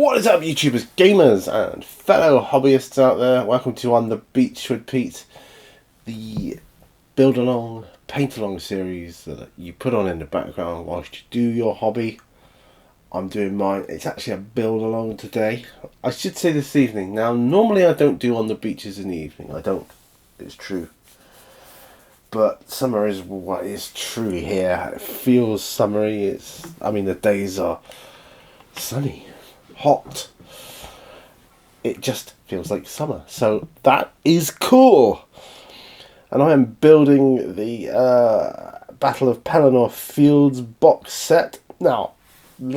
What is up, YouTubers, gamers, and fellow hobbyists out there? Welcome to On the Beach with Pete, the build along, paint along series that you put on in the background whilst you do your hobby. I'm doing mine. It's actually a build along today. I should say this evening. Now, normally I don't do On the Beaches in the evening. I don't. It's true. But summer is what is truly here. It feels summery. The days are sunny, hot. It just feels like summer. So that is cool. And I am building the Battle of Pelennor Fields box set. Now, when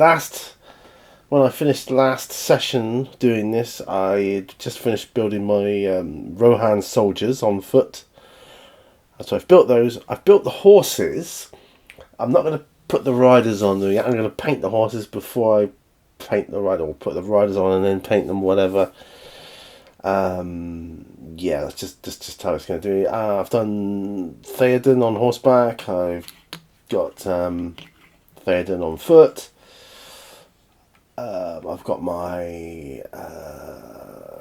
I finished last session doing this, I had just finished building my Rohan soldiers on foot. So I've built those. I've built the horses. I'm not going to put the riders on them yet. I'm going to paint the horses before I paint the rider, or put the riders on and then paint them, whatever. Yeah, that's just how it's going to do. I've done Theoden on horseback. I've got Theoden on foot. I've got my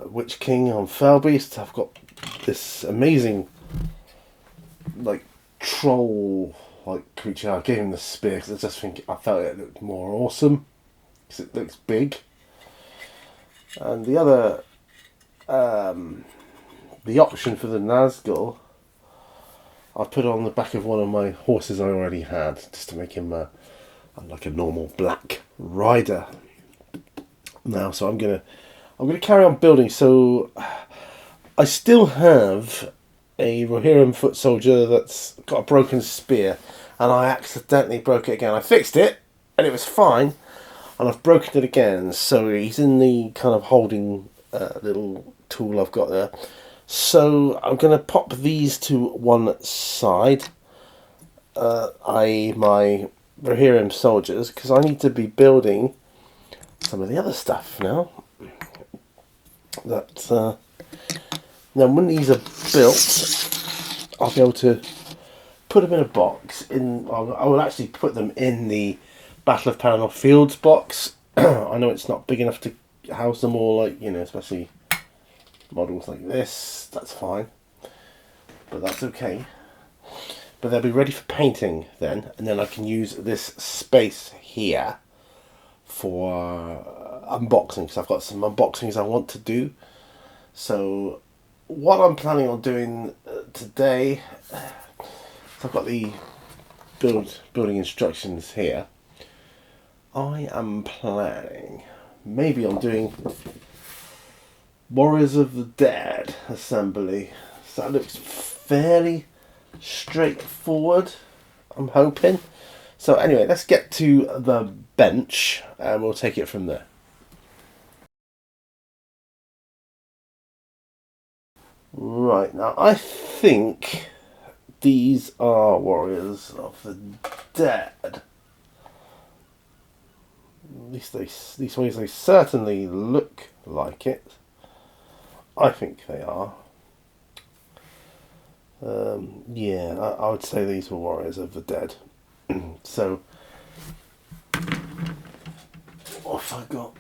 Witch King on Fellbeast. I've got this amazing troll creature. I gave him the spear because I felt it looked more awesome because it looks big. And the other, the option for the Nazgul, I put on the back of one of my horses I already had, just to make him like a normal black rider. Now, so I'm gonna carry on building. So I still have a Rohirrim foot soldier that's got a broken spear, and I accidentally broke it again. I fixed it, and it was fine, and I've broken it again. So he's in the kind of holding little tool I've got there. So I'm going to pop these to one side, i.e. my Rohirrim soldiers, because I need to be building some of the other stuff now. Now, when these are built, I'll be able to put them in a box. I will actually put them in the Battle of Pelennor Fields box. I know it's not big enough to house them all, especially models like this. That's fine, but that's okay. But they'll be ready for painting then, and then I can use this space here for unboxing, because I've got some unboxings I want to do. So what I'm planning on doing today, so I've got the building instructions here. I am planning maybe on doing Warriors of the Dead assembly. So that looks fairly straightforward, I'm hoping. So anyway, let's get to the bench and we'll take it from there. Right, now I think these are Warriors of the Dead. At least these ways they certainly look like it. I think they are. Yeah, I would say these were Warriors of the Dead. So, what have I got?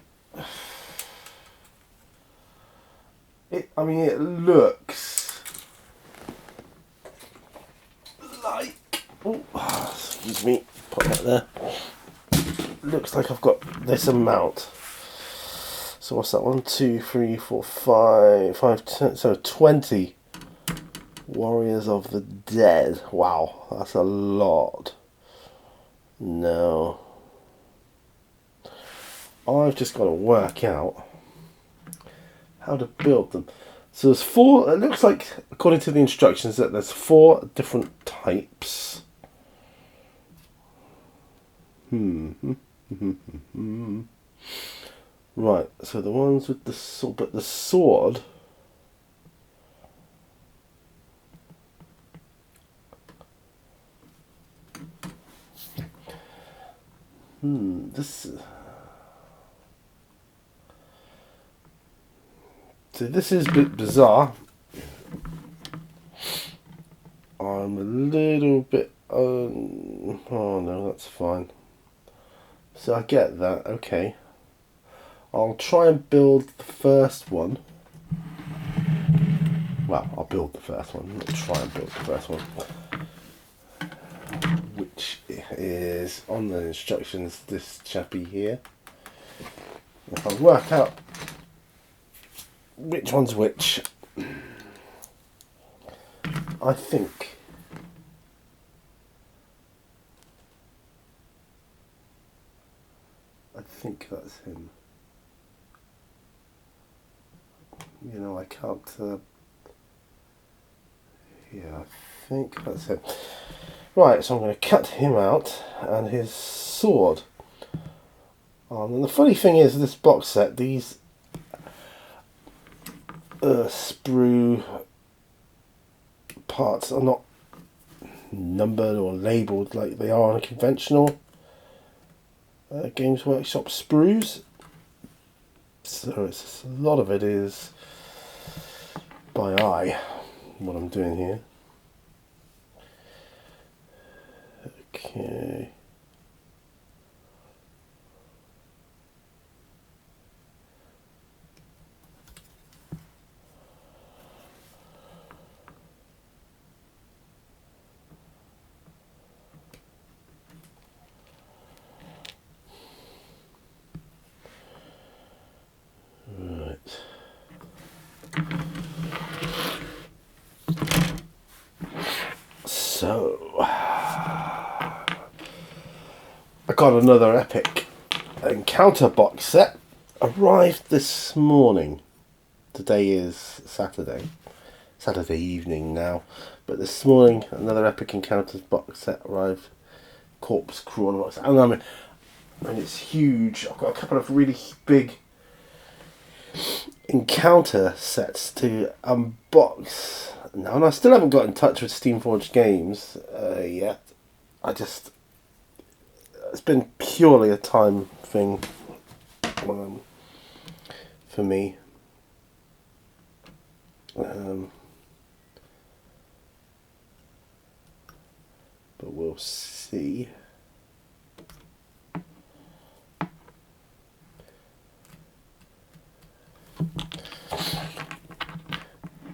It looks like... Oh, excuse me, put that there. Looks like I've got this amount. So what's that? 1, 2, 3, 4, 5, 10. So 20 Warriors of the Dead. Wow, that's a lot. No. I've just got to work out how to build them. So there's 4, it looks like, according to the instructions, that there's 4 different types. Right, so the ones with the sword, but the sword... So this is a bit bizarre. I'm a little bit... oh no, that's fine. So I get that, okay. I'll try and build the first one. Well, I'll build the first one. I'll try and build the first one. Which is on the instructions, this chappy here. If I work out which one's which, I think that's him. You know, I can't. Yeah, I think that's him. Right, so I'm going to cut him out and his sword. And the funny thing is, this box set, these sprue parts are not numbered or labelled like they are on a conventional Games Workshop sprues. So a lot of it is by eye, what I'm doing here. Okay. Right. So I got another epic encounter box set. Arrived this morning. Today is Saturday evening now, but this morning another epic encounters box set arrived. Corpse Crawler box, and I mean it's huge. I've got a couple of really big encounter sets to unbox now, and I still haven't got in touch with Steamforged Games yet. It's been purely a time thing for me. But we'll see.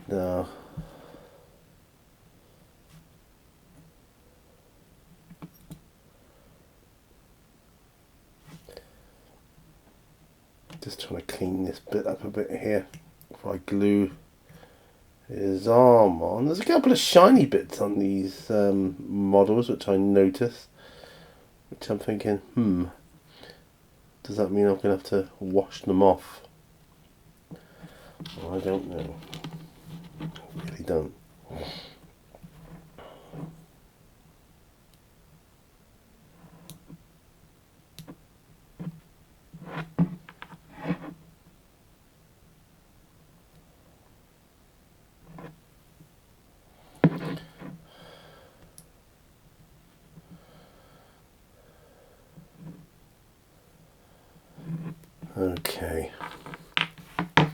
No. Just trying to clean this bit up a bit here before I glue his arm on. There's a couple of shiny bits on these models which I noticed, which I'm thinking, does that mean I'm going to have to wash them off? Well, I don't know. I really don't. Okay. I'm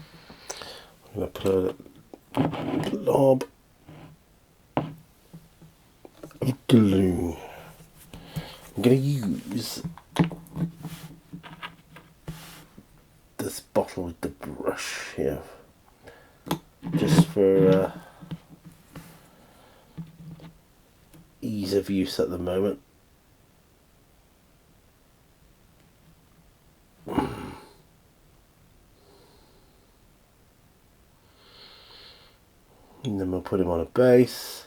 going to put a blob of glue. I'm going to use this bottle with the brush here, just for ease of use at the moment. And then we'll put him on a base.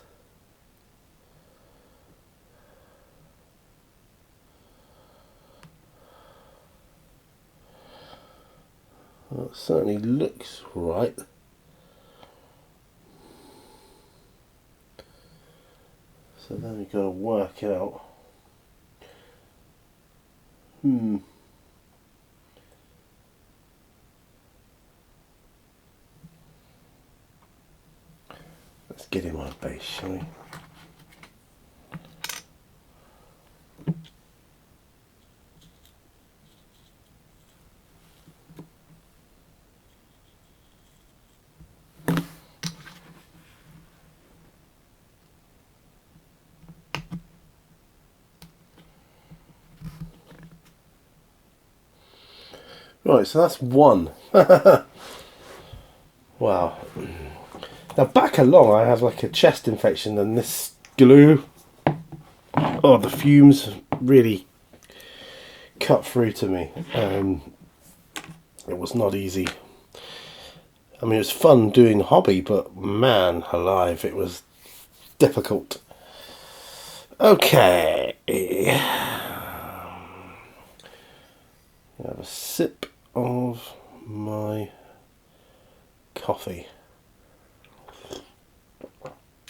Well, it certainly looks right. So then we've got to work out. Let's get him on a base, shall we? Right, so that's one. Wow. Now back along, I have like a chest infection, and this glue, oh, the fumes really cut through to me. It was not easy. I mean, it was fun doing hobby, but man alive, it was difficult. Okay. Have a sip of my coffee.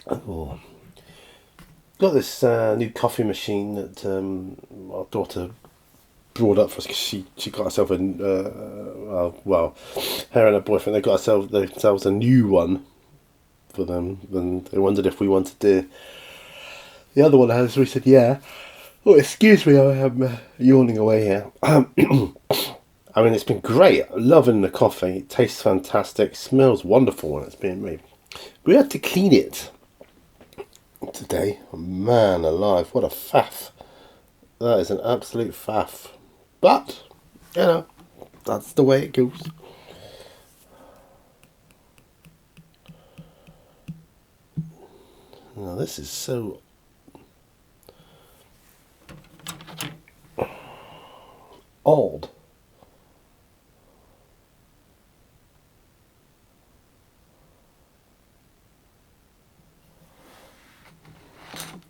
Oh. Got this new coffee machine that our daughter brought up for us because she got herself a well, her and her boyfriend, they got themselves a new one for them, and they wondered if we wanted the other one. As we said, yeah. Oh, excuse me, I am yawning away here. I mean, it's been great. Loving the coffee. It tastes fantastic. Smells wonderful when it's being made. We had to clean it today. Man alive, what a faff. That is an absolute faff. But, you know, that's the way it goes. Now this is so odd.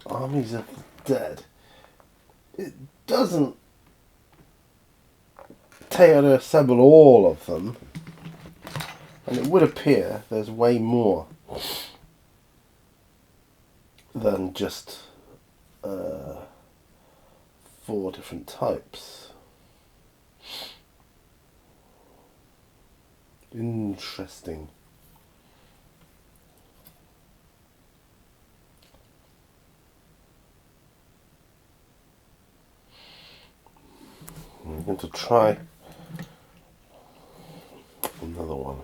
Armies of the Dead. It doesn't tell you to assemble all of them, and it would appear there's way more than just 4 different types. Interesting. I'm going to try another one.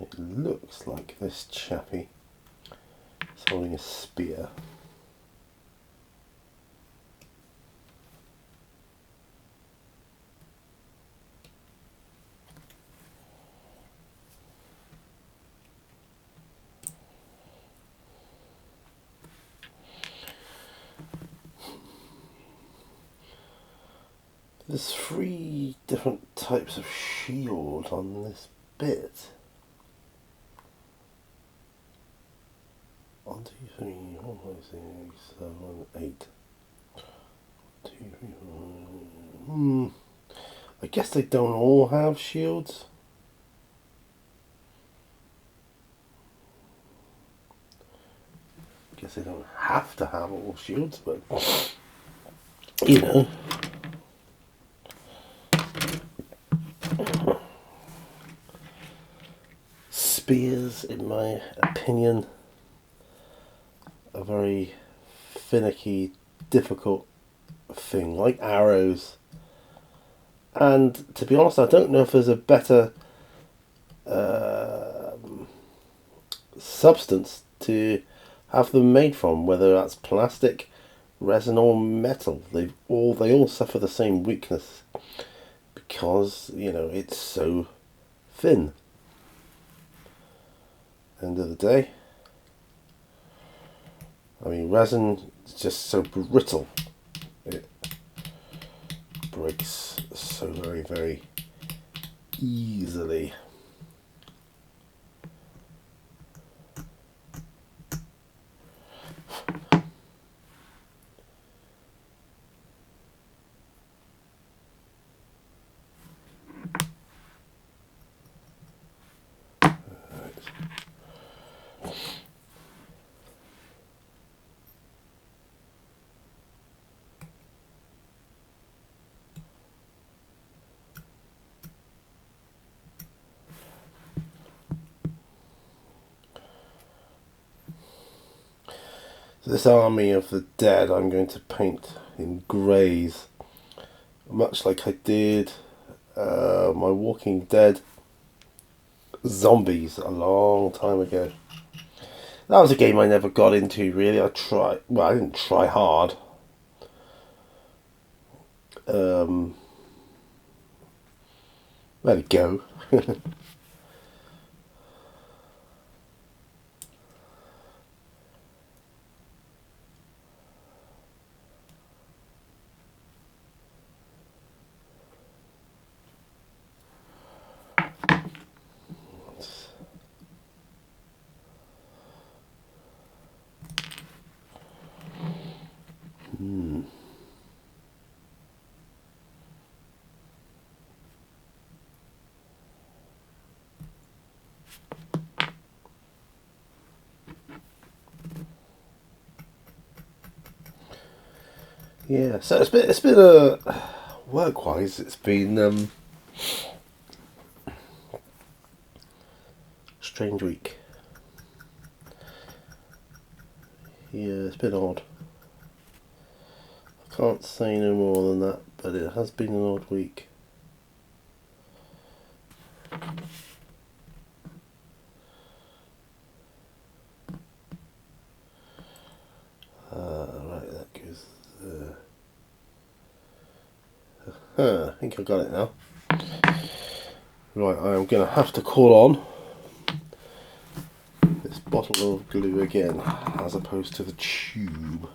It looks like this chappie is holding a spear. There's 3 different types of shield on this bit. 1, 2, 3, 4, 5, 6, 7, 8. 2, 3, 4. I guess they don't all have shields. I guess they don't have to have all shields, but you know. Spears, in my opinion, a very finicky, difficult thing, like arrows. And to be honest, I don't know if there's a better substance to have them made from, whether that's plastic, resin, or metal. They all suffer the same weakness because, you know, it's so thin. End of the day, I mean, resin is just so brittle. It breaks so very, very easily. So this army of the dead I'm going to paint in greys, much like I did my Walking Dead zombies a long time ago. That was a game I never got into, really. I didn't try hard. Let it go. Yeah, so it's been a work-wise. It's been strange week. Yeah, it's been odd. I can't say no more than that, but it has been an odd week. Right, that goes there. I think I got it now. Right, I am going to have to call on this bottle of glue again, as opposed to the tube.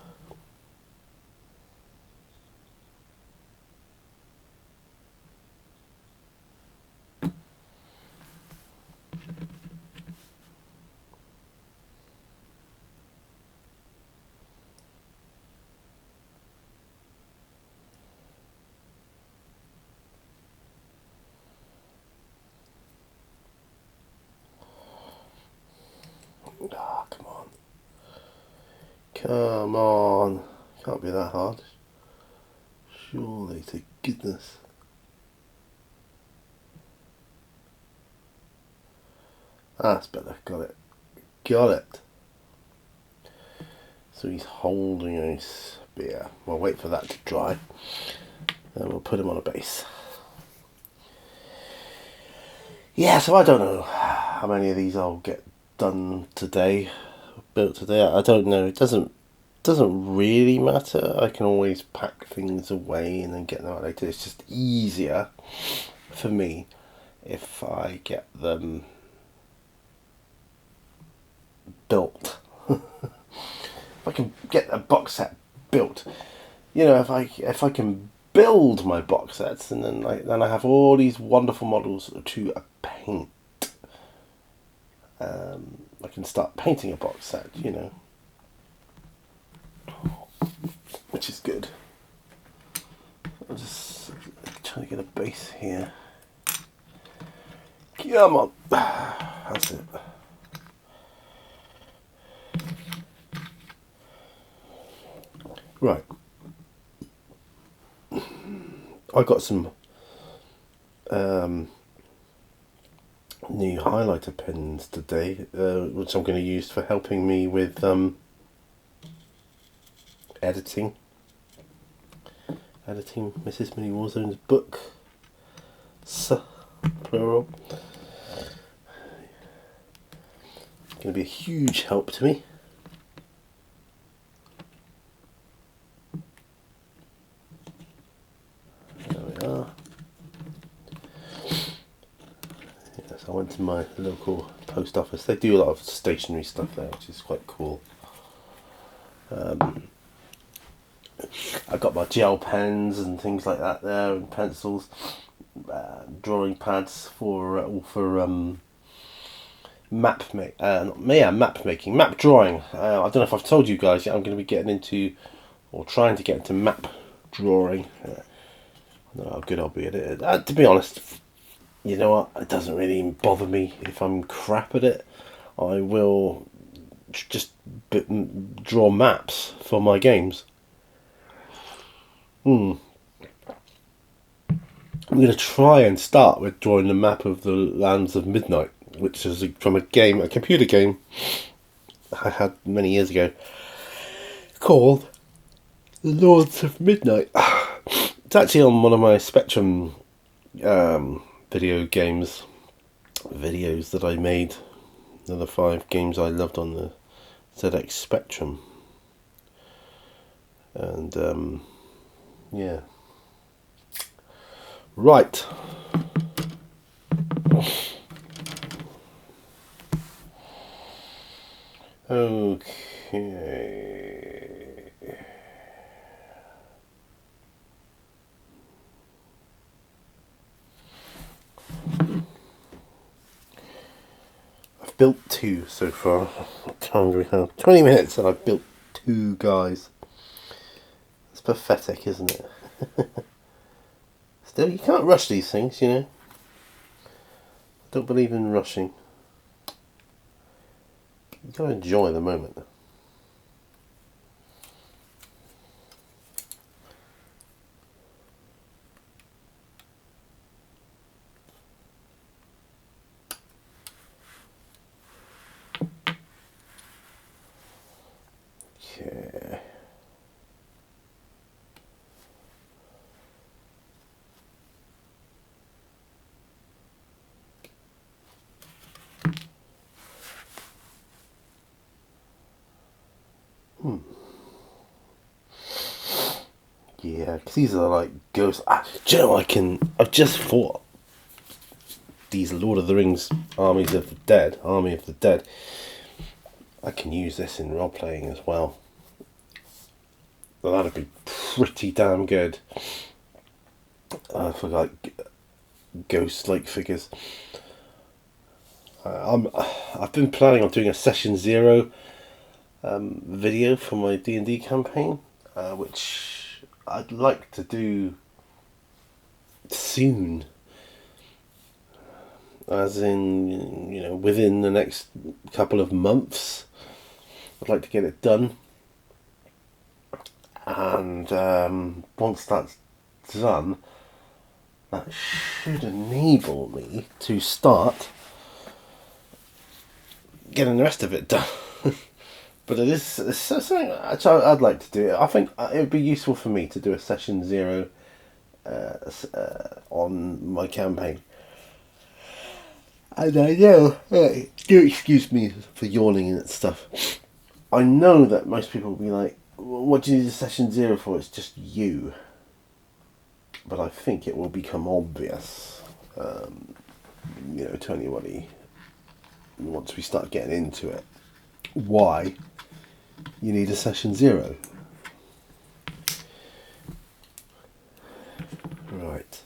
Ah, come on. Come on. Can't be that hard. Surely, to goodness. That's better. Got it. Got it. So he's holding a spear. We'll wait for that to dry. And we'll put him on a base. Yeah, so I don't know how many of these I'll get done today, built today. I don't know. It doesn't really matter. I can always pack things away and then get them out later. It's just easier for me if I get them built. If I can get a box set built, if I can build my box sets, and then I have all these wonderful models to paint. I can start painting a box set, which is good. I'm just trying to get a base here. Come on, that's it. Right. I got some new highlighter pens today, which I'm going to use for helping me with editing Mrs. Mini Warzone's book, plural. It's going to be a huge help to me. I went to my local post office. They do a lot of stationery stuff there, which is quite cool. I got my gel pens and things like that there, and pencils, drawing pads for map making, map drawing. I don't know if I've told you guys yet. I'm going to be getting into, or trying to get into map drawing. I don't know how good I'll be at it. To be honest, you know what? It doesn't really bother me if I'm crap at it. I will just draw maps for my games. I'm going to try and start with drawing the map of the Lands of Midnight, which is from a computer game I had many years ago, called The Lords of Midnight. It's actually on one of my Spectrum video games videos that I made. The 5 games I loved on the ZX Spectrum, and yeah. Right. Okay. I've built two so far. I can't remember how. 20 minutes and I've built two guys. It's pathetic, isn't it? Still, you can't rush these things, you know. I don't believe in rushing. You gotta enjoy the moment. Okay. Yeah, because these are like ghosts. Do you know, I've just fought these Lord of the Rings Army of the Dead. I can use this in role playing as well. Well, that'd be pretty damn good. For like ghost-like figures. I've been planning on doing a session 0 video for my D&D campaign, which I'd like to do soon. As in, you know, within the next couple of months. I'd like to get it done. And once that's done, that should enable me to start getting the rest of it done. But it's something I'd like to do. I think it would be useful for me to do a session 0 on my campaign. And I know, do excuse me for yawning and stuff. I know that most people will be like, what do you need a session 0 for? It's just you. But I think it will become obvious, you know, to anybody once we start getting into it, why you need a session 0. Right.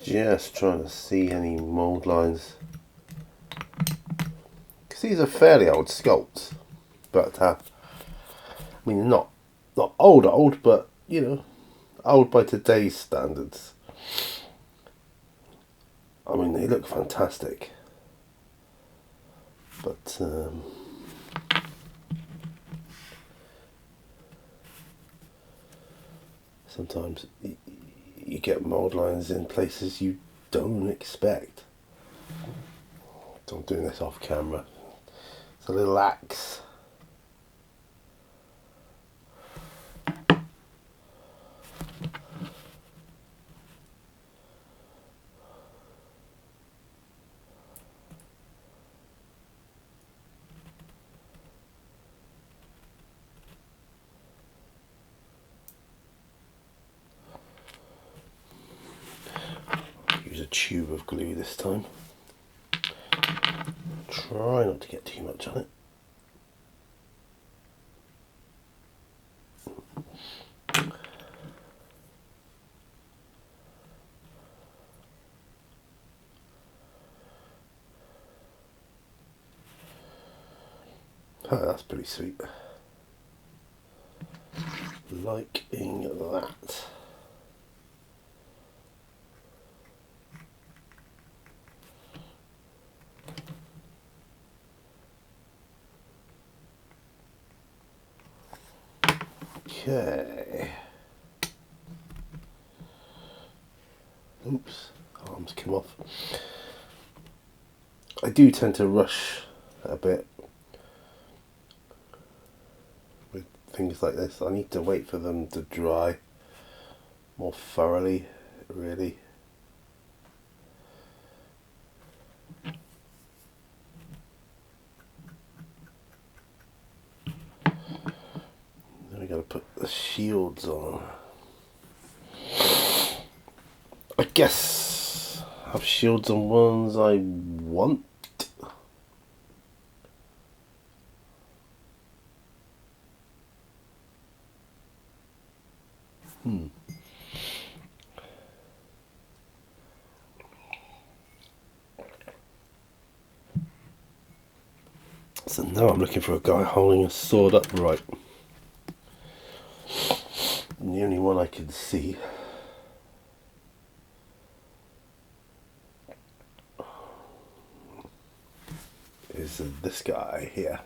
Just trying to see any mould lines. Because these are fairly old sculpts. But, I mean, not old, but, you know, old by today's standards. I mean, they look fantastic. But, sometimes you get mould lines in places you don't expect. So I'm doing this off camera. It's a little axe. Use a tube of glue this time. Try not to get too much on it. Oh, that's pretty sweet. Liking that. Okay. Oops, arms came off. I do tend to rush a bit with things like this. I need to wait for them to dry more thoroughly, really. Then we gotta put the shields on. I guess I have shields on ones I want. So now I'm looking for a guy holding a sword upright. And the only one I can see is this guy here.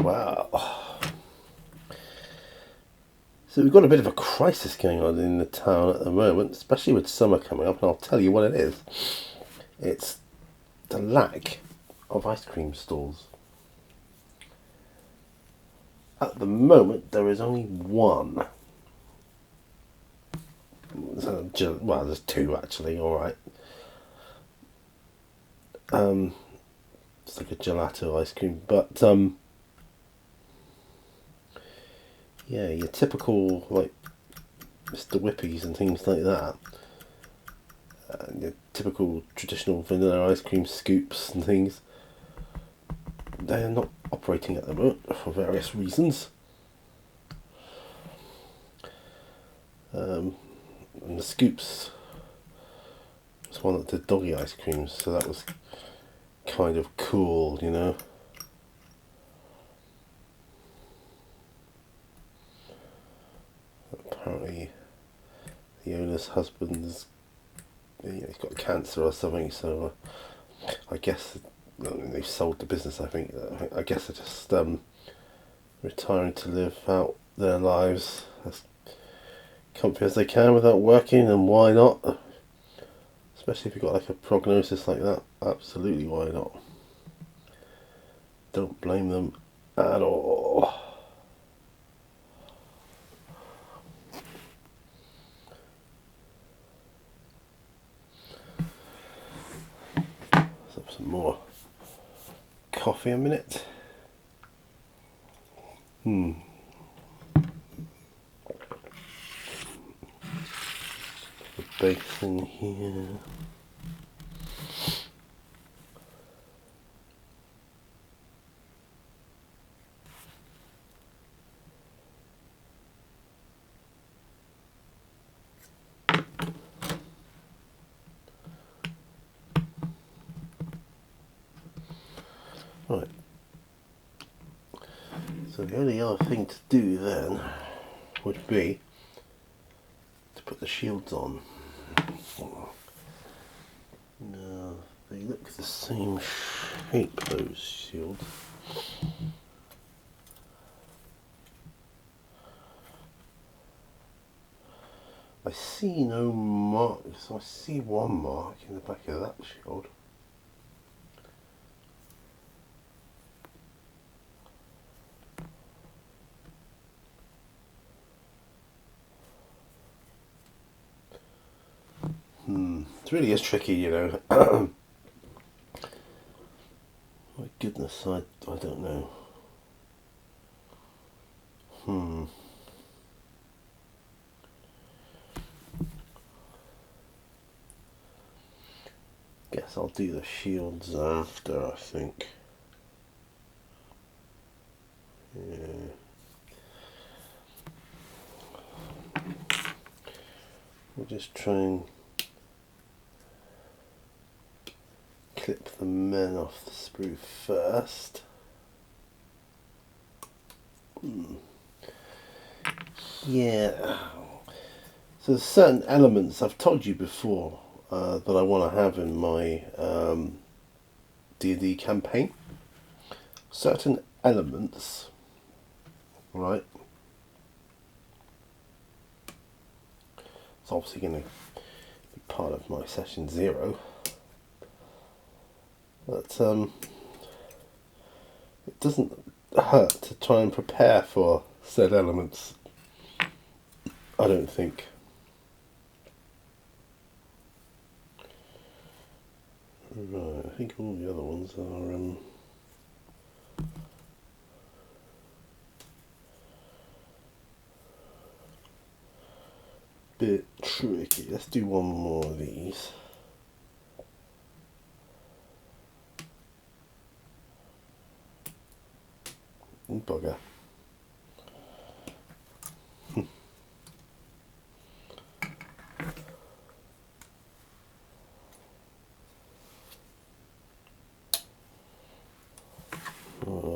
Wow. So we've got a bit of a crisis going on in the town at the moment, especially with summer coming up, and I'll tell you what it is. It's the lack of ice cream stalls. At the moment, there is only one. Well, there's two actually, alright. It's like a gelato ice cream, but yeah, your typical like Mr. Whippies and things like that. Your typical traditional vanilla ice cream scoops and things. They're not operating at the moment for various reasons. And the scoops was one that did doggy ice creams, so that was kind of cool, you know. Apparently, the owner's husband's he's got cancer or something, so I guess they've sold the business. I guess they're just retiring to live out their lives as comfy as they can without working, and why not? Especially if you've got like a prognosis like that, absolutely why not? Don't blame them at all. Let's have some more coffee a minute. The basin here. Right. So the only other thing to do then would be to put the shields on. No, they look the same shape, those shields. I see no mark, so I see one mark in the back of that shield. It really is tricky, you know. My goodness, I don't know. Guess I'll do the shields after, I think. We'll just try and clip the men off the sprue first. Yeah. So there's certain elements I've told you before that I want to have in my D&D campaign. Certain elements, right? It's obviously going to be part of my session 0. But it doesn't hurt to try and prepare for said elements, I don't think. Right, I think all the other ones are bit tricky. Let's do one more of these. Bugger. Oh.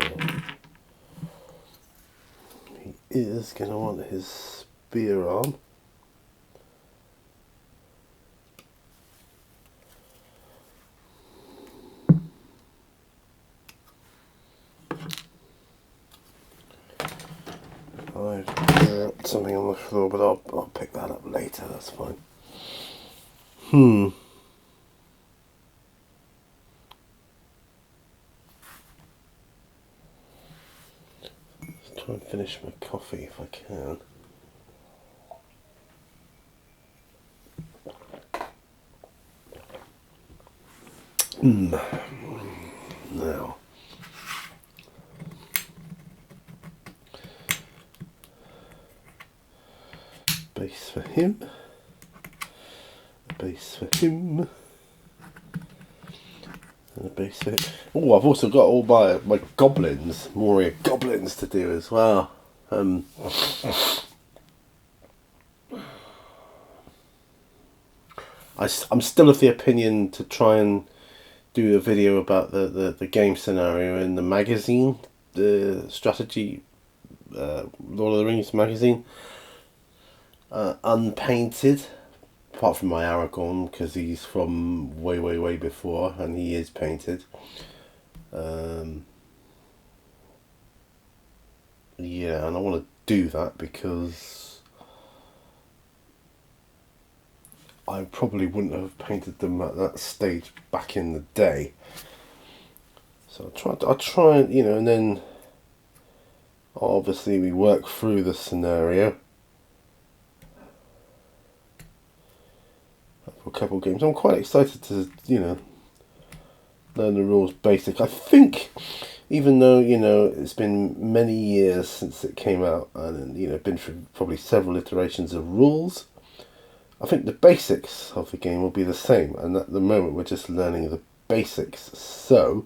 He is going to want his spear on. I've dropped something on the floor, but I'll pick that up later, that's fine. Let's try and finish my coffee if I can. Now. Base for him. Base for him. And a base for him. Oh, I've also got all my goblins, Moria goblins to do as well. I'm still of the opinion to try and do a video about the game scenario in the magazine, the strategy, Lord of the Rings magazine. Unpainted, apart from my Aragorn, because he's from way before and he is painted. Yeah, and I want to do that because I probably wouldn't have painted them at that stage back in the day. So I'll try, and then obviously we work through the scenario. For a couple of games. I'm quite excited to, learn the rules basic. I think, even though, it's been many years since it came out and, been through probably several iterations of rules, I think the basics of the game will be the same. And at the moment we're just learning the basics. So,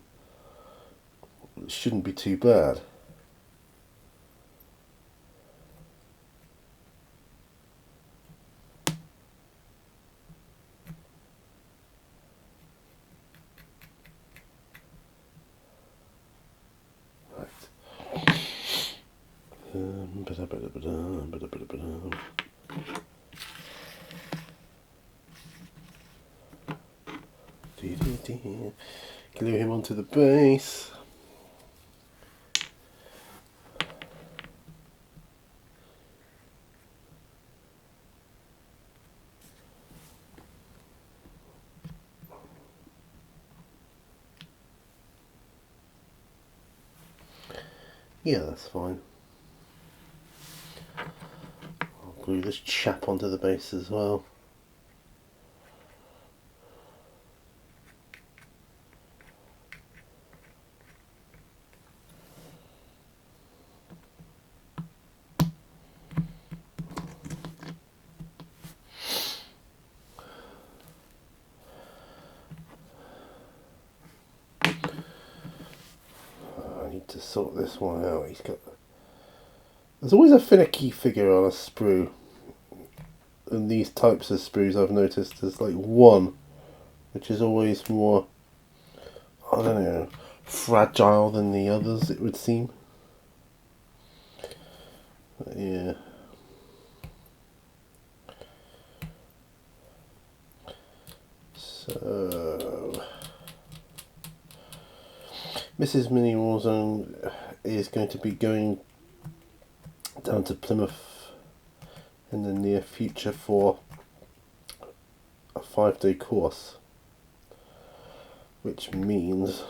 it shouldn't be too bad. Glue him onto the base. Yeah, that's fine. I'll glue this chap onto the base as well. I need to sort this one out. He's got There's always a finicky figure on a sprue. In these types of sprues I've noticed there's like one which is always more, I don't know, fragile than the others, it would seem. But yeah. So Mrs. Mini Warzone is going to be going down to Plymouth in the near future for a 5-day course, which means,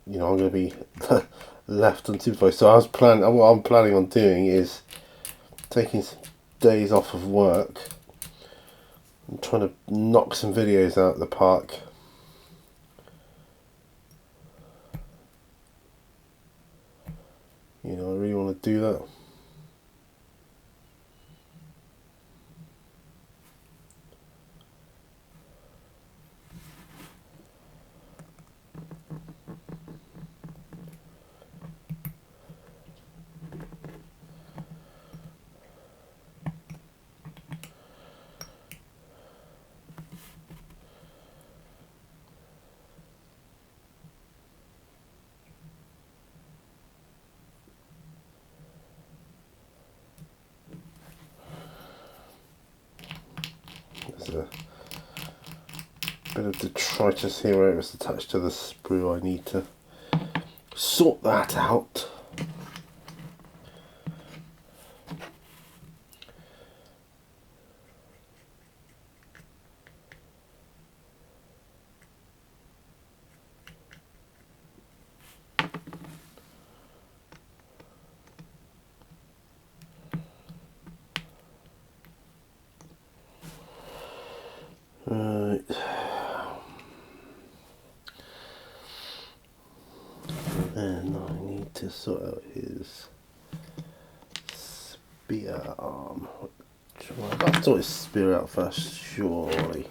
you know, I'm going to be left unsupervised. So what I'm planning on doing is taking some days off of work and trying to knock some videos out of the park. You know, I really want to do that. There's a bit of detritus here where it was attached to the sprue. I need to sort that out. Right. And I need to sort out his spear arm. Well, I've got to sort his spear out first, surely.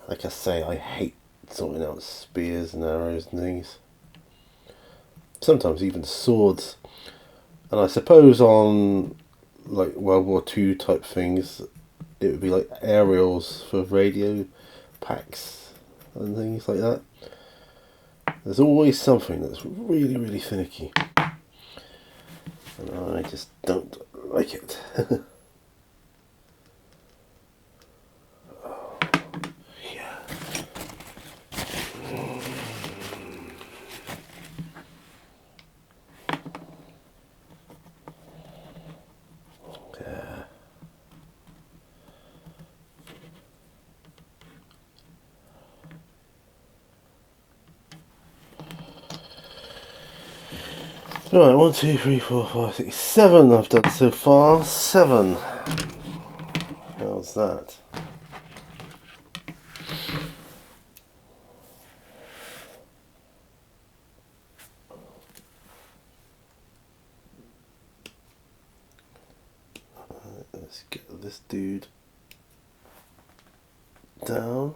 Like I say, I hate sorting out spears and arrows and things. Sometimes even swords. And I suppose on like World War II type things, it would be like aerials for radio packs and things like that. There's always something that's really, really finicky. And I just don't like it. Yeah. Right, 1, 2, 3, 4, 5, 6, 7 I've done so far. 7. How's that? Let's get this dude down.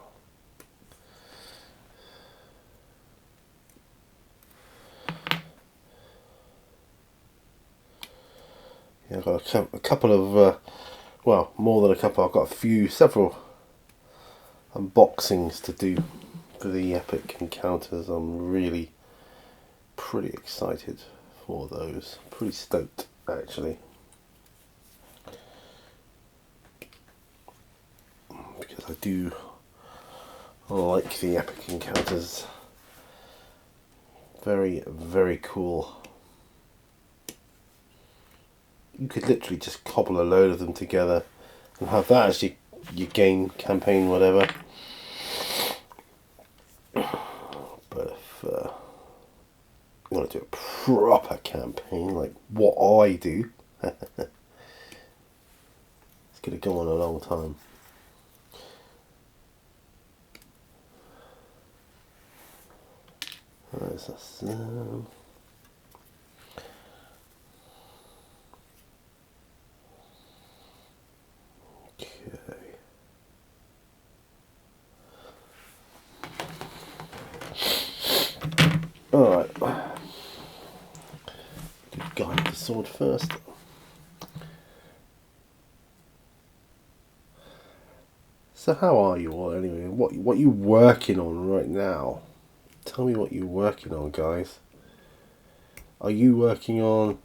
Yeah, I've got a couple of, well, more than a couple. I've got several unboxings to do for the Epic Encounters. I'm really pretty excited for those. Pretty stoked, actually. Because I do like the Epic Encounters. Very, very cool. You could literally just cobble a load of them together and have that as your game campaign, whatever. But if you want to do a proper campaign like what I do, it's going to go on a long time. There's this, Alright, sword first. So how are you all anyway? What you working on right now? Tell me what you're working on, guys. Are you working on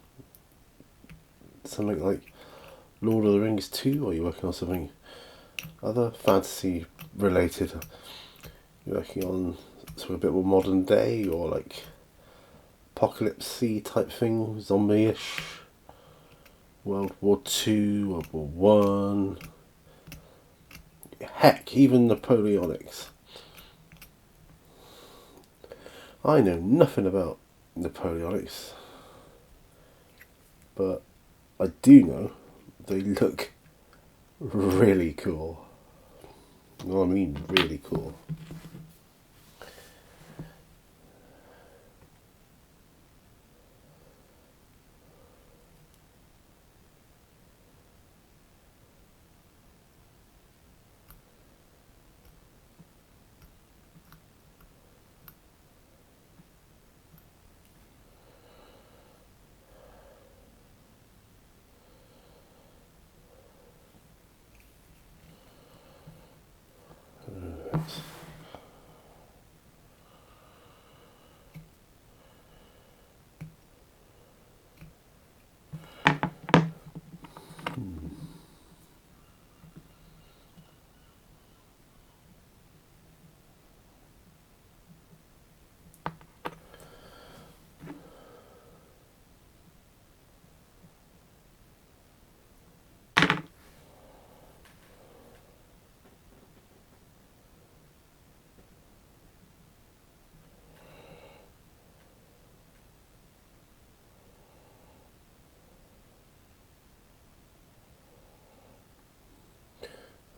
something like Lord of the Rings 2, or are you working on something other fantasy related? You're working on something a bit more modern day, or like apocalypse-y type thing, zombie-ish, World War Two, World War One, heck, even Napoleonics. I know nothing about Napoleonics, but I do know they look really cool. You know what I mean? Really cool.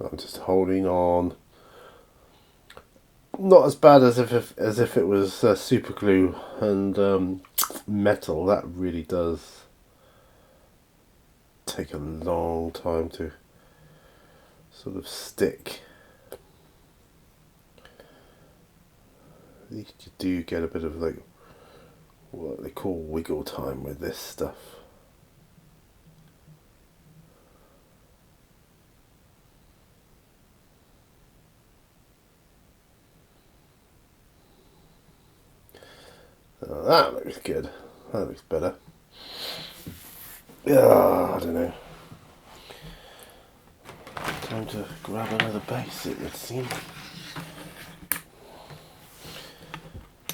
I'm just holding on. Not as bad as if it was super glue and metal. That really does take a long time to sort of stick. At least you do get a bit of like what they call wiggle time with this stuff. Oh, that looks good. That looks better. Yeah, I don't know. Time to grab another base, it would seem.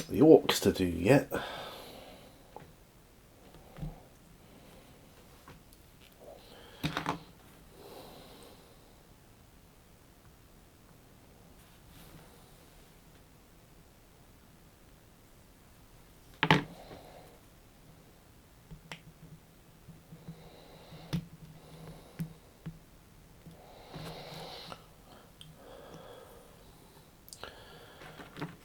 The orcs to do yet.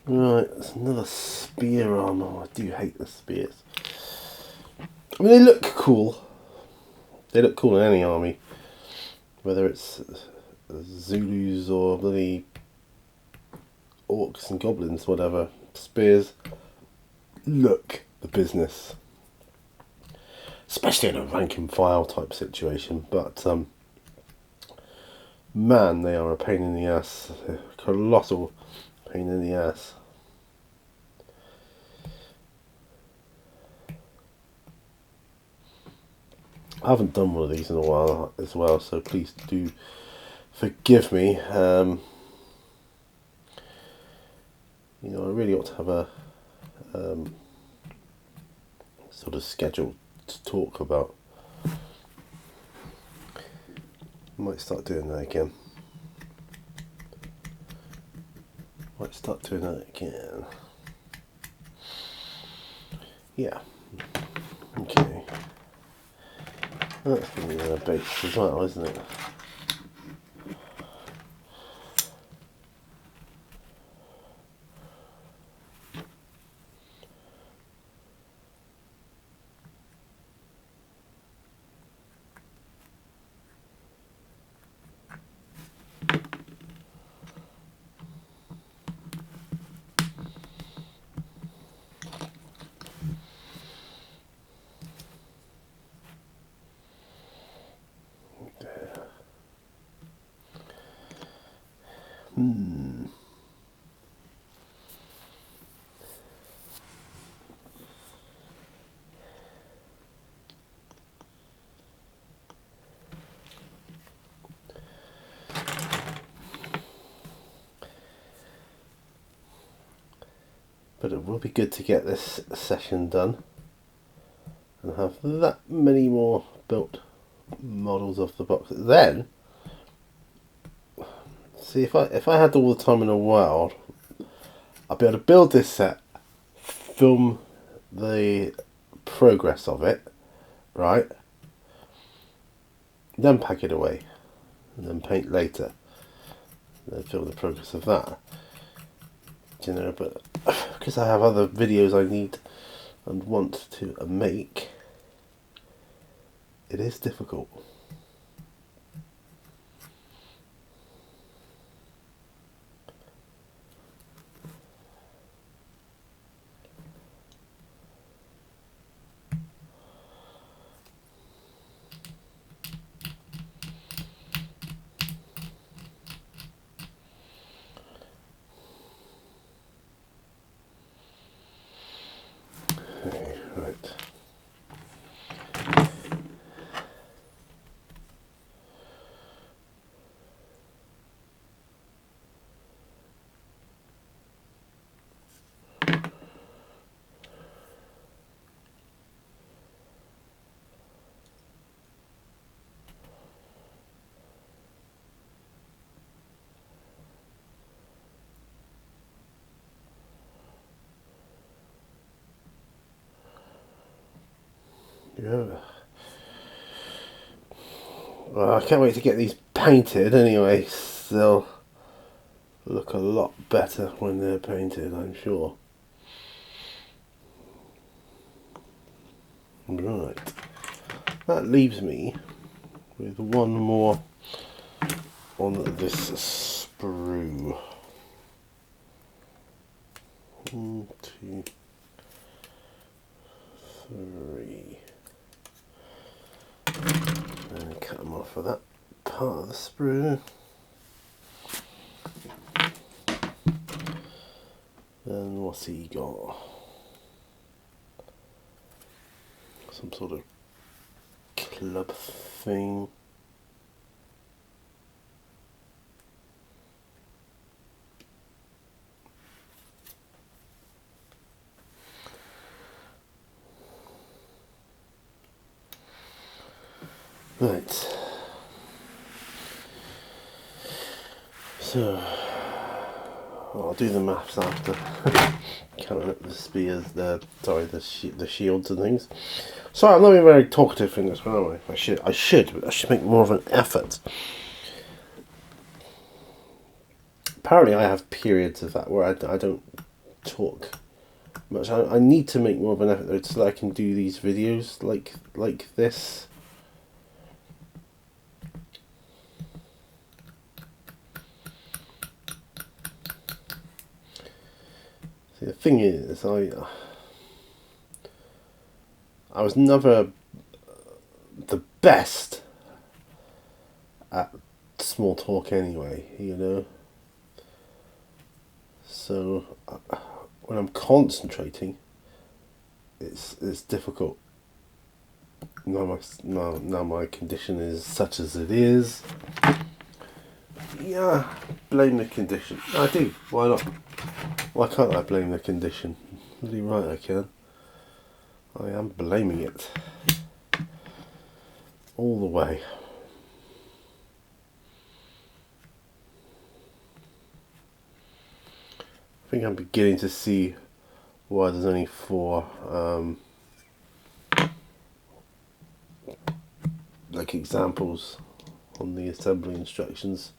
Right, there's another spear armor. I do hate the spears. I mean, they look cool. They look cool in any army. Whether it's Zulus or bloody orcs and goblins, whatever. Spears look the business. Especially in a rank and file type situation. But, man, they are a pain in the ass. A colossal pain in the ass. I haven't done one of these in a while as well, so please do forgive me. You know, I really ought to have a sort of schedule to talk about. I might start doing that again. Yeah. Okay. That's going to be another base as well, isn't it? But it will be good to get this session done and have that many more built models off the box. Then, see, if I had all the time in the world, I'd be able to build this set, film the progress of it, right? Then pack it away, and then paint later. Then film the progress of that. You know, but because I have other videos I need and want to make, it is difficult. Right. Yeah. Well, I can't wait to get these painted anyway. They'll look a lot better when they're painted, I'm sure. Right. That leaves me with one more on this sprue. 1, 2, 3. And cut them off of that part of the sprue. And what's he got? Some sort of club thing. Right. So I'll do the maths after. Counting up the spears, the shields and things. Sorry, I'm not being very talkative in this one, am I? I should make more of an effort. Apparently, I have periods of that where I don't talk much. I need to make more of an effort though, so that I can do these videos like this. See, the thing is, I was never the best at small talk anyway, you know. So when I'm concentrating, it's difficult. Now my condition is such as it is. Yeah, blame the condition. I do. Why not? Why can't I blame the condition? Really right, I can. I am blaming it all the way. I think I'm beginning to see why there's only 4 like examples on the assembly instructions.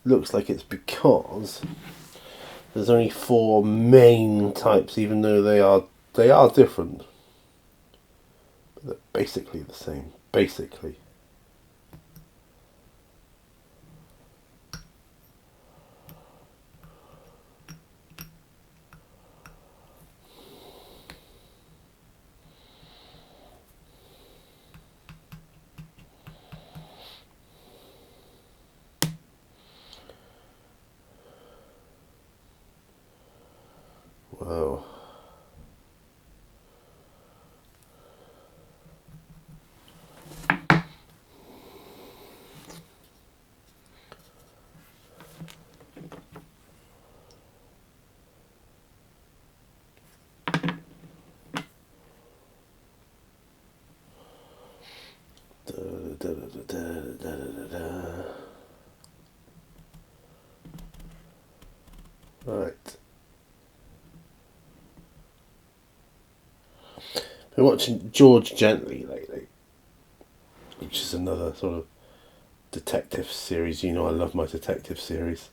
Looks like it's because there's only 4 main types, even though they are different, but they're basically the same. Basically. been watching George Gently lately, which is another sort of detective series. You know, I love my detective series.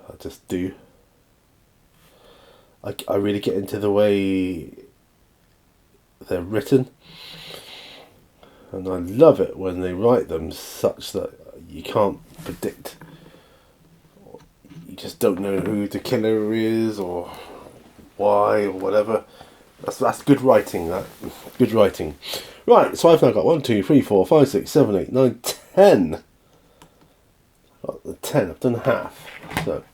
I just do. I really get into the way they're written, and I love it when they write them such that you can't predict. You just don't know who the killer is or why or whatever. That's good writing. That good writing. Right, so I've now got 1, 2, 3, 4, 5, 6, 7, 8, 9, 10. Got the 10. I've done half. So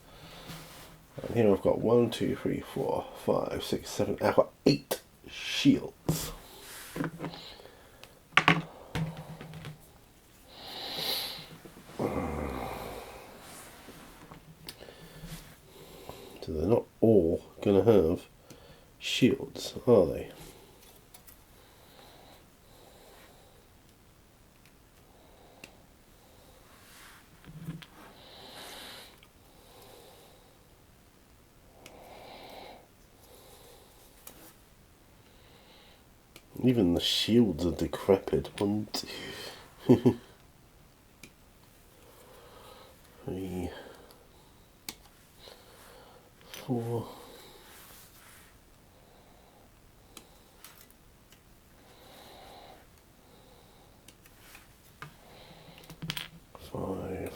and here I've got 1, 2, 3, 4, 5, 6, 7. I've got 8 shields. So they're not all going to have shields, are they? Even the shields are decrepit. 1, 2, 3, 4. 5.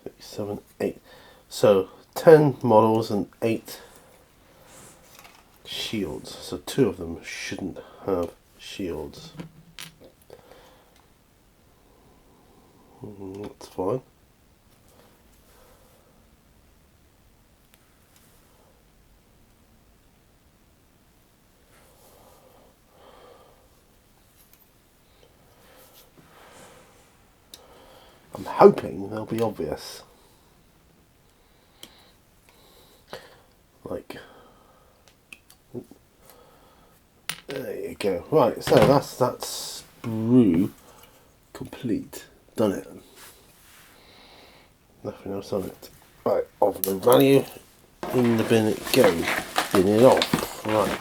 6, 7, 8. So 10 models and 8 shields. So 2 of them shouldn't have shields. That's fine. I'm hoping they'll be obvious. Like, there you go. Right, so that's that sprue complete. Done it. Nothing else on it. Right, of the value in the bin it goes. Bin it off. Right.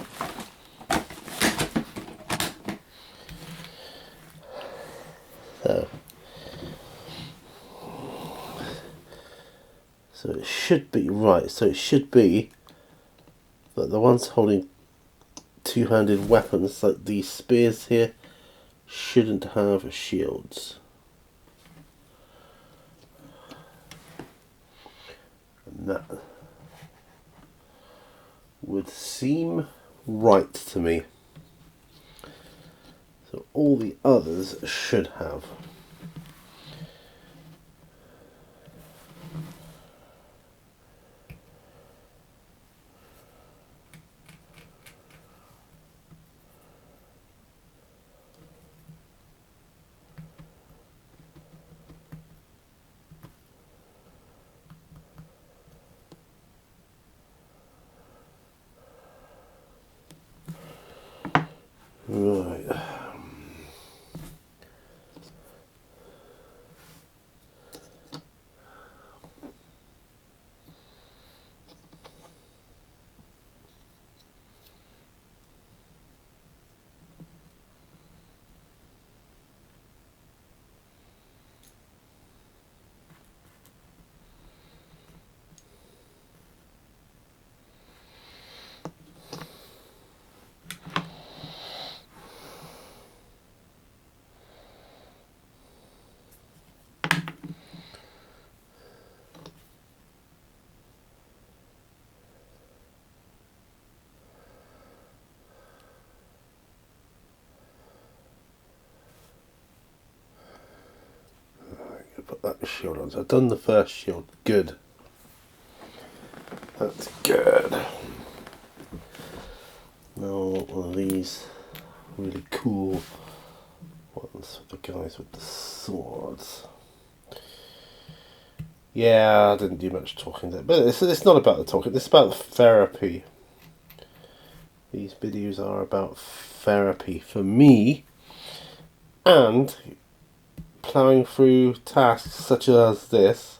So it should be right. So it should be that the ones holding two-handed weapons, like these spears here, shouldn't have shields. And that would seem right to me. So all the others should have. Right. Put that shield on. So I've done the first shield. Good. That's good. Now one of these really cool ones for the guys with the swords. Yeah, I didn't do much talking there, but it's not about the talking. It's about the therapy. These videos are about therapy for me and ploughing through tasks such as this,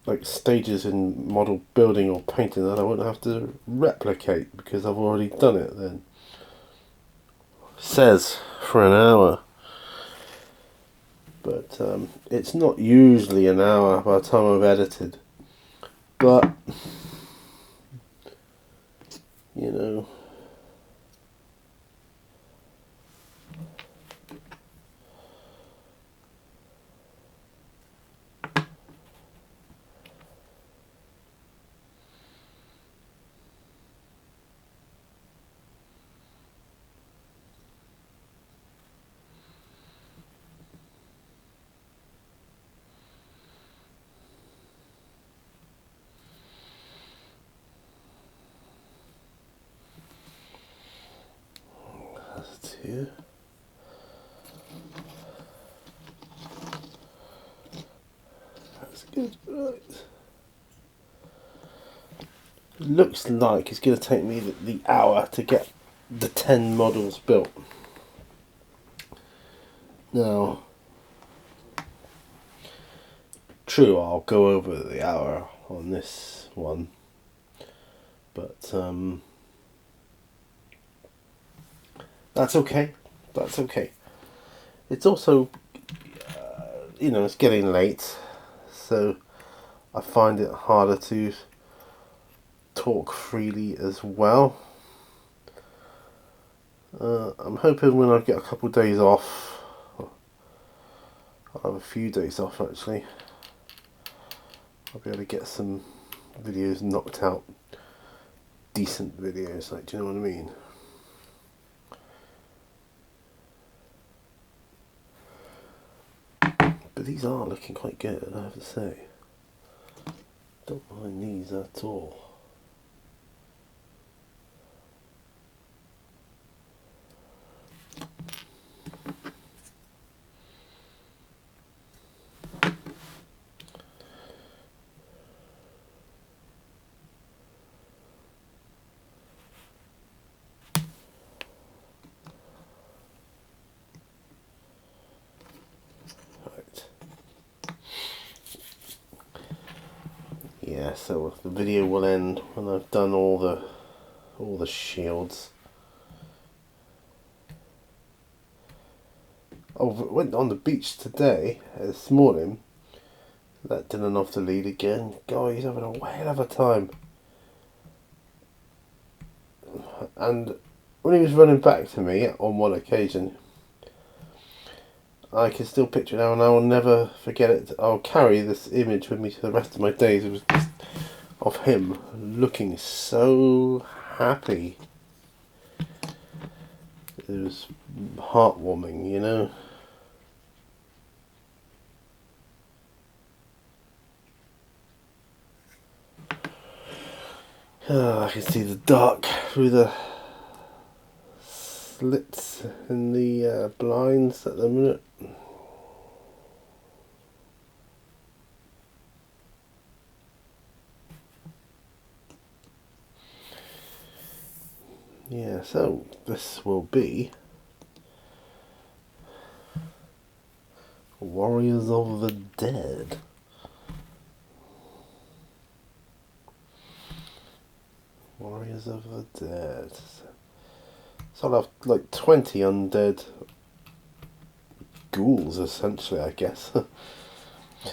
like stages in model building or painting, that I won't have to replicate because I've already done it then. Says for an hour, but it's not usually an hour by the time I've edited, but you know, that's here. That's good, right. It looks like it's going to take me the hour to get the 10 models built. Now, true, I'll go over the hour on this one, but that's okay. That's okay. It's also, it's getting late, so I find it harder to talk freely as well. I'm hoping when I get a couple of days off, I'll have a few days off actually, I'll be able to get some videos knocked out, decent videos, like, do you know what I mean? But these are looking quite good, I have to say. Don't mind these at all. Yeah, so the video will end when I've done all the shields. Oh, went on the beach today, this morning. Let Dylan off the lead again. God, he's having a whale of a time. And when he was running back to me on one occasion, I can still picture it now, and I will never forget it. I'll carry this image with me to the rest of my days. It was just of him looking so happy. It was heartwarming, you know. Oh, I can see the dark through the slits in the blinds at the minute. Yeah, so this will be Warriors of the Dead. Warriors of the Dead. So I'll have like 20 undead ghouls, essentially, I guess.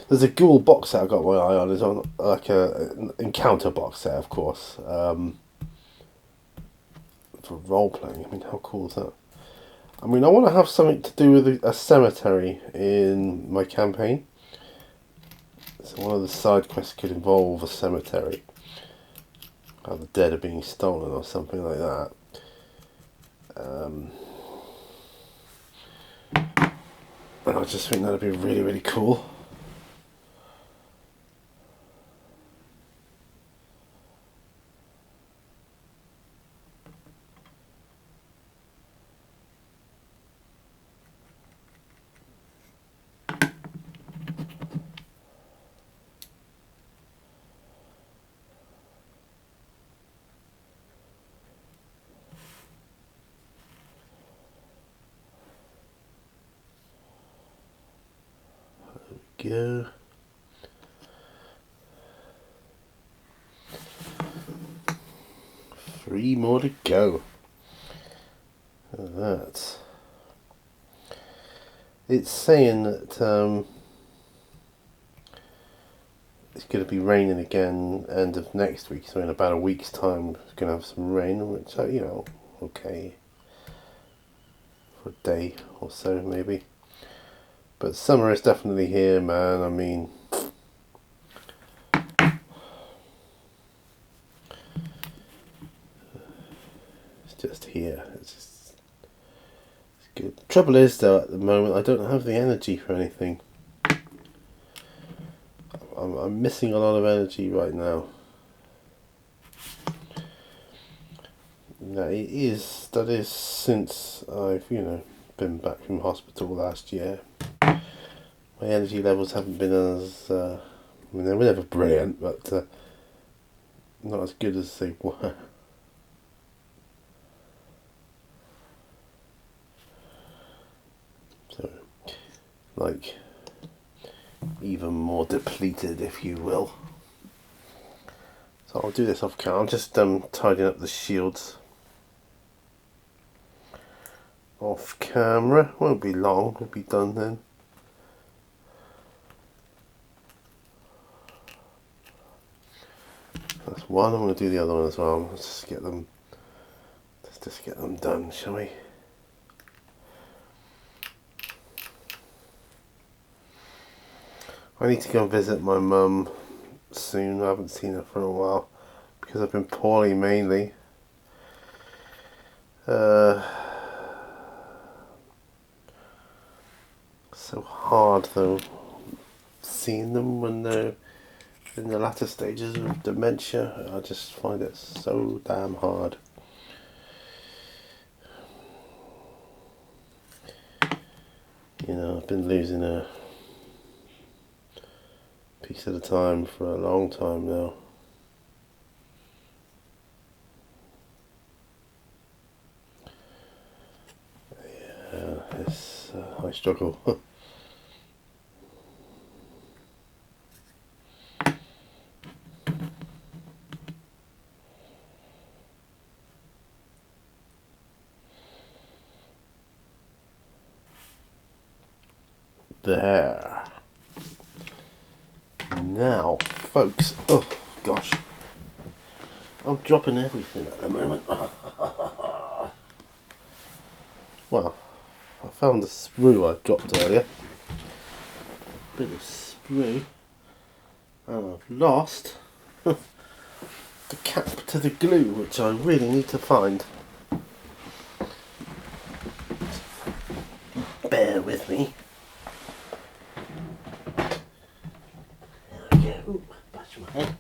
There's a ghoul box set I've got my eye on. It's on like an encounter box set, of course. For role playing. I mean, how cool is that? I mean, I want to have something to do with a cemetery in my campaign. So one of the side quests could involve a cemetery. How the dead are being stolen or something like that. And I just think that'd be really, really cool. go. Three more to go. Look at that. It's saying that it's going to be raining again end of next week, so in about a week's time it's going to have some rain, which, okay, for a day or so maybe. But summer is definitely here, man. I mean, it's just here. It's good. Trouble is, though, at the moment I don't have the energy for anything. I'm missing a lot of energy right now. That is since I've, been back from hospital last year. My energy levels haven't been as, they were never brilliant, but not as good as they were. So, even more depleted, if you will. So I'll do this off camera. I'm just tidying up the shields off camera. Won't be long, we'll be done then. That's one. I'm going to do the other one as well. Let's just get them done, shall we? I need to go and visit my mum soon. I haven't seen her for a while because I've been poorly mainly. So hard though, seeing them when they're in the latter stages of dementia. I just find it so damn hard. I've been losing a piece at a time for a long time now. Yeah, I struggle. There. Now, folks, oh gosh, I'm dropping everything at the moment. Well, I found the sprue I dropped earlier. Bit of sprue. And I've lost the cap to the glue, which I really need to find. Bear with me. Ooh, bash my head.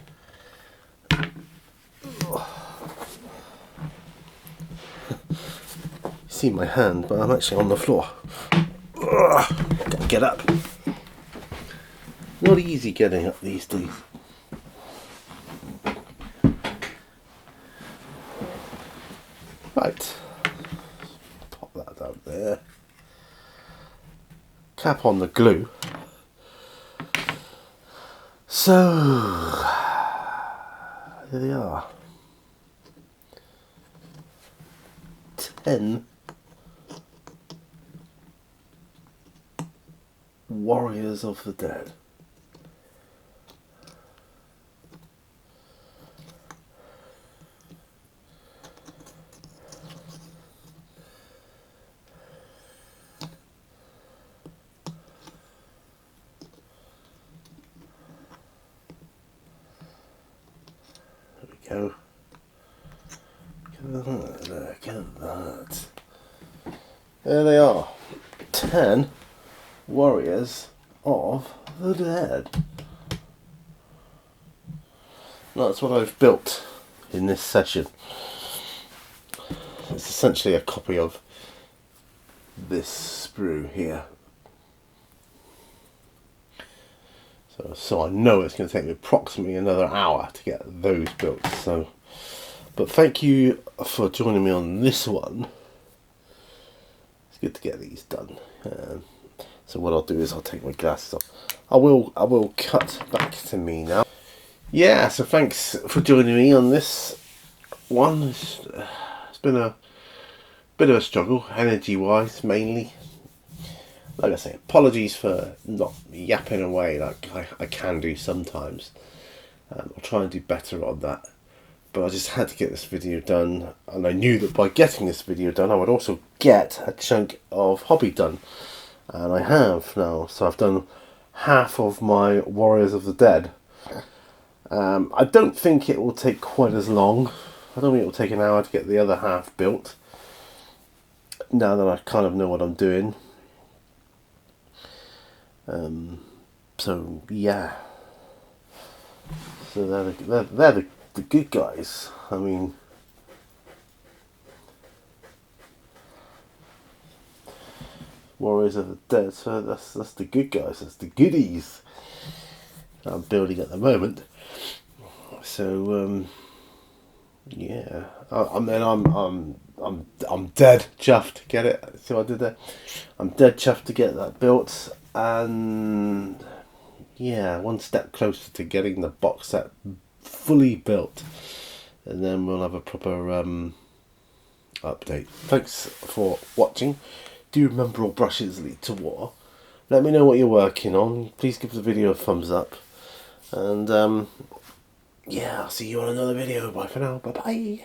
You see my hand, but I'm actually on the floor. Gotta get up. Not easy getting up these days. Right. Pop that out there. Cap on the glue. So, here they are. 10 Warriors of the Dead. Go. Look at that. There they are. 10 Warriors of the Dead. That's what I've built in this session. It's essentially a copy of this sprue here. So I know it's going to take me approximately another hour to get those built. But thank you for joining me on this one. It's good to get these done. So what I'll do is I'll take my glasses off. I will cut back to me now. Yeah, so thanks for joining me on this one. It's been a bit of a struggle, energy-wise mainly. Like I say, apologies for not yapping away like I can do sometimes. I'll try and do better on that. But I just had to get this video done, and I knew that by getting this video done I would also get a chunk of hobby done. And I have now, so I've done half of my Warriors of the Dead. I don't think it will take quite as long. I don't think it will take an hour to get the other half built. Now that I kind of know what I'm doing. So yeah. So they're the good guys. I mean, Warriors of the Dead. So that's the good guys. That's the goodies that I'm building at the moment. So yeah, I'm dead chuffed. Get it? See what I did there? I'm dead chuffed to get that built, and yeah, one step closer to getting the box set fully built, and then we'll have a proper update. Thanks for watching. Do remember, all brushes lead to war. Let me know what you're working on. Please give the video a thumbs up, and yeah, I'll see you on another video. Bye for now. Bye bye.